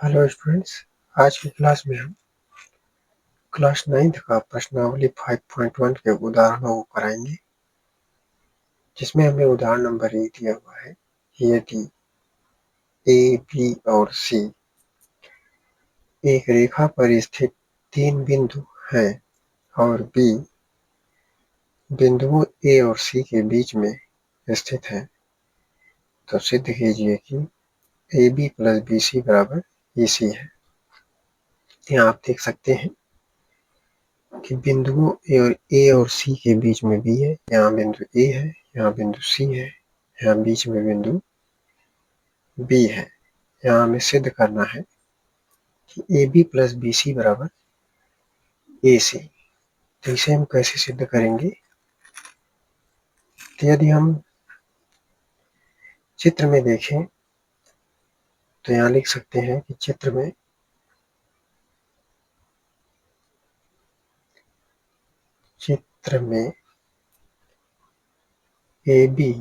Hello students. आज की class में हम क्लास 9th का प्रश्नावली 5.1 के उदाहरणों को कराएंगे, जिसमें हमें उदाहरण नंबर 1 दिया हुआ है। यदि ए, बी और सी एक रेखा पर स्थित 3 बिंदु हैं और बी बिंदुओं ए और सी के बीच में स्थित है, तो सिद्ध कीजिए कि A B plus B C बराबर ई सी है। यहाँ आप देख सकते हैं कि बिंदुओं ए और सी के बीच में बी है, यहाँ बिंदु ए है, यहाँ बिंदु सी है, यहाँ बीच में बिंदु बी है। यहाँ हमें सिद्ध करना है कि A B plus B C बराबर ए सी। तो इसे हम कैसे सिद्ध करेंगे? तो यदि हम चित्र में देखें तो यहाँ लिख सकते हैं कि चित्र में A B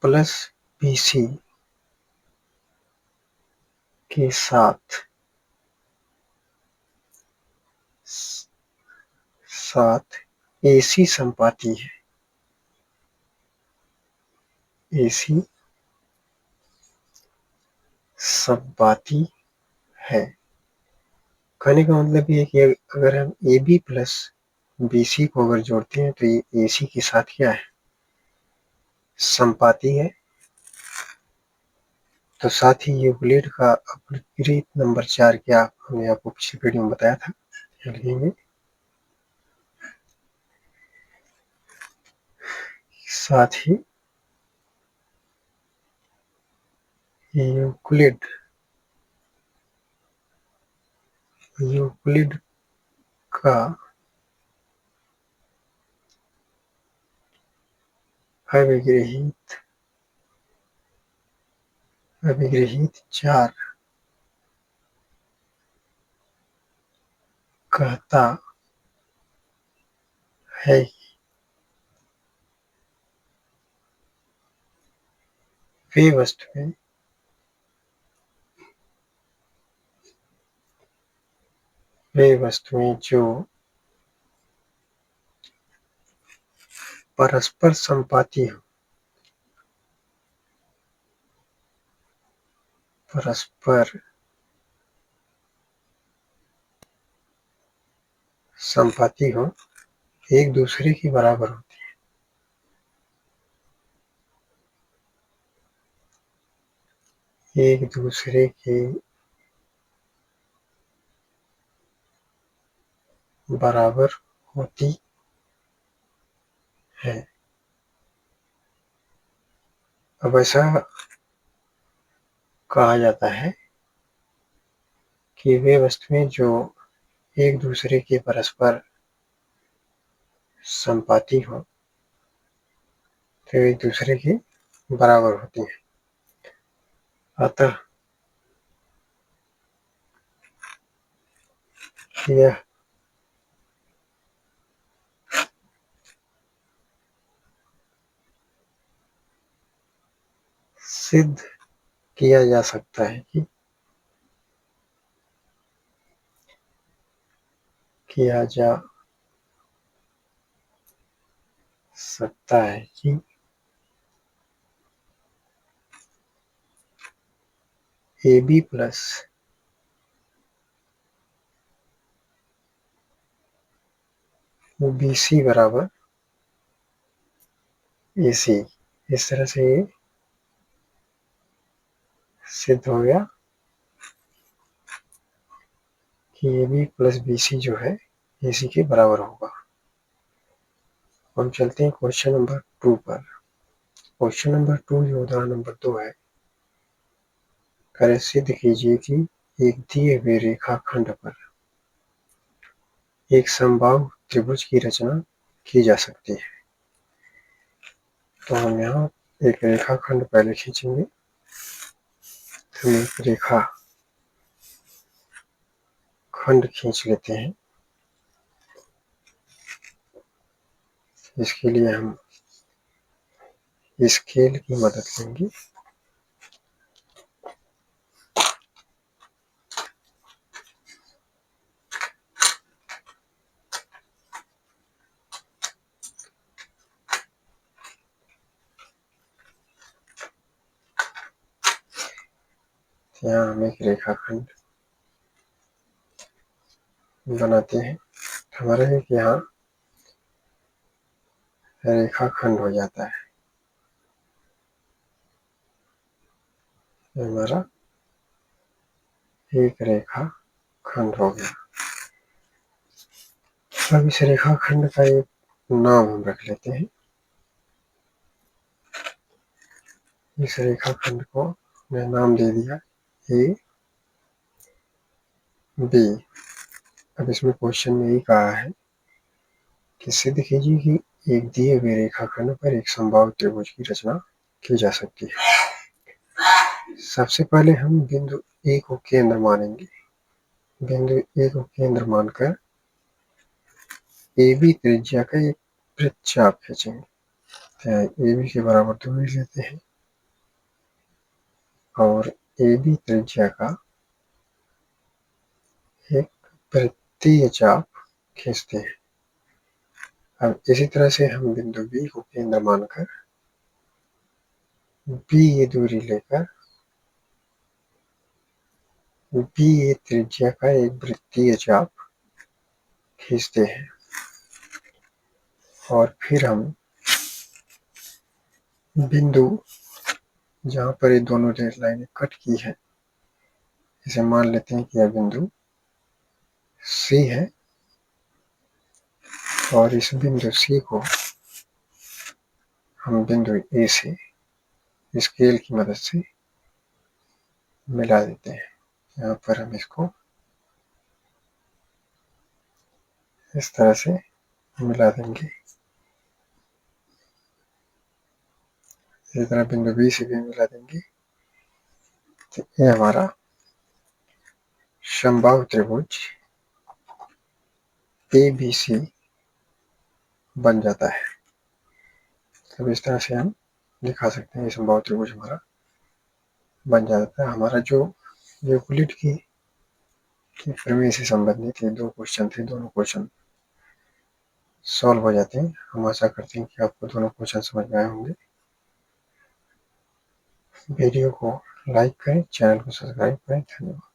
plus B C के साथ एसी संपाती है। एसी संपाती है कहने का मतलब ये है कि अगर हम A B plus B C को अगर जोड़ते हैं तो ये ए सी के साथ क्या है? संपाती है। तो साथ ही यूक्लिड का अपकृत नंबर 4 क्या हमने आपको पिछली वीडियो में बताया था, लिखेंगे। साथ ही यूक्लिड का अभिग्रहित 4 कहता है वे वस्तुएं जो परस्पर संपाती हो, परस्पर संपाती हो, एक दूसरे के बराबर होती है। एक दूसरे के बराबर होती है। अब ऐसा कहा जाता है कि वे वस्तुएं जो एक दूसरे के परस्पर संपाती हो तो एक दूसरे के बराबर होती हैं। अतः यह सिद्ध किया जा सकता है कि A B plus B C बराबर ए सी। इस तरह से ये सिद्ध हो गया कि A B plus B C जो है ए सी के बराबर होगा। हम चलते हैं क्वेश्चन नंबर 2 पर। क्वेश्चन नंबर 2 जो उदाहरण नंबर 2 है, करे सिद्ध कीजिए कि एक दिए हुए रेखाखंड पर एक समबाहु त्रिभुज की रचना की जा सकती है। तो हम यहाँ एक रेखाखंड पहले खींचेंगे। हम एक रेखा खंड खींच लेते हैं। इसके लिए हम स्केल की मदद लेंगे। यहाँ हम एक रेखाखंड बनाते हैं। हमारा एक यहाँ रेखाखंड हो जाता है। हमारा एक रेखाखंड हो गया। अब इस रेखाखंड का एक नाम हम रख लेते हैं। इस रेखाखंड को मैं नाम दे दिया ए बी। अब इसमें क्वेश्चन में यही कहा है कि सिद्ध कीजिए कि एक दिए हुए रेखाखंड पर एक समबाहु त्रिभुज की रचना की जा सकती है। सबसे पहले हम बिंदु ए को केंद्र मानेंगे। बिंदु ए को केंद्र मानकर ए बी त्रिज्या का एक वृत्तचाप खींचेंगे। तो ए बी के बराबर दूरी लेते हैं और ए बी त्रिज्या का एक वृत्तीय चाप खींचते हैं। अब इसी तरह से हम बिंदु बी को केंद्र मानकर बी ए दूरी लेकर बी ए त्रिज्या का एक वृत्तीय चाप खींचते हैं और फिर हम बिंदु जहाँ पर ये दोनों रेल लाइनें कट की है, इसे मान लेते हैं कि यह बिंदु सी है और इस बिंदु सी को हम बिंदु ए से स्केल की मदद से मिला देते हैं। यहाँ पर हम इसको इस तरह से मिला देंगे। इसी तरह बिंदु बी से भी मिला देंगे। तो ये हमारा समबाहु त्रिभुज ABC बन जाता है। तो इस तरह से हम दिखा सकते हैं समबाहु त्रिभुज हमारा बन जाता है। हमारा जो यूक्लिड की प्रमेय से संबंधित ये दो क्वेश्चन थे, दोनों क्वेश्चन सॉल्व हो जाते हैं। हम आशा करते हैं कि आपको दोनों क्वेश्चन समझ में आए होंगे। वीडियो को लाइक करें, चैनल को सब्सक्राइब करें। धन्यवाद।